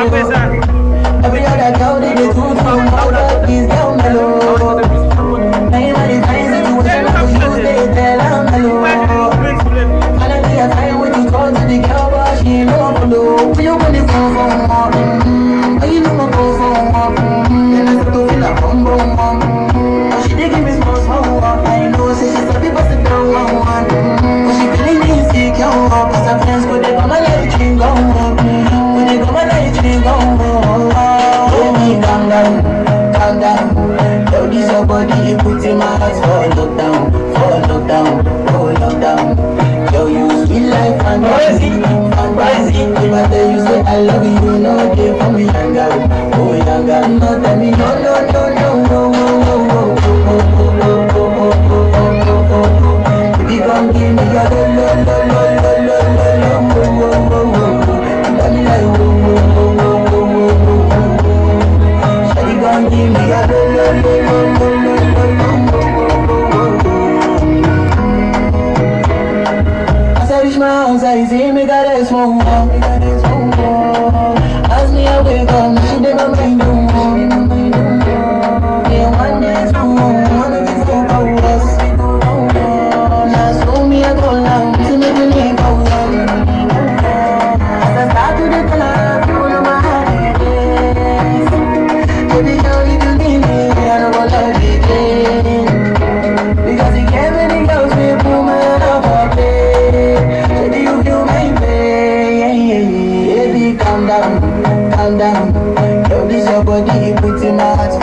Every other girl they do too much, but this girl mellow. Ain't nobody find situation like you stay tell I'm mellow. Finally I find when you talk to the girl, but she ain't no follow. When you gonna go for more? When you know my go for more? Then I start to feel like bum bum bum. But she dey give me small small one. I know say she's a bit busted down one one. But she feeling insecure, cause her friends go they come and let the train go. When they come and let the train go. Baby, calm down, calm down. Yo, this your body, you put in my heart for lockdown, for lockdown, for lockdown. Yo, you sweet life fantasy, fantasy. If I tell you say I love you, you know they for me younger, oh younger. No tell me no, no, no, no, no, no, no, no, no, no. If you come give me your lo, lo, lo, lo, lo, lo, lo, lo, lo, lo, you got me like whoa, whoa, whoa, whoa, whoa, whoa, whoa. Shawty gon' give me a lo, lo, lo, lo, lo, lo, lo, lo, lo. As I reach my house, I see me got a small wall. As me I wake up, she did my mind do. Yeah, one day it's cool, one of you go us. Now so me I go down, to make me leave out. As I start to the club, you know my heart it is. Baby girl, if you leave me, I don't go love you again. Because you can't many girls will put my love up there. Baby, you feel my pain. Baby, calm down, calm down. Yo, this your body, you put in my heart.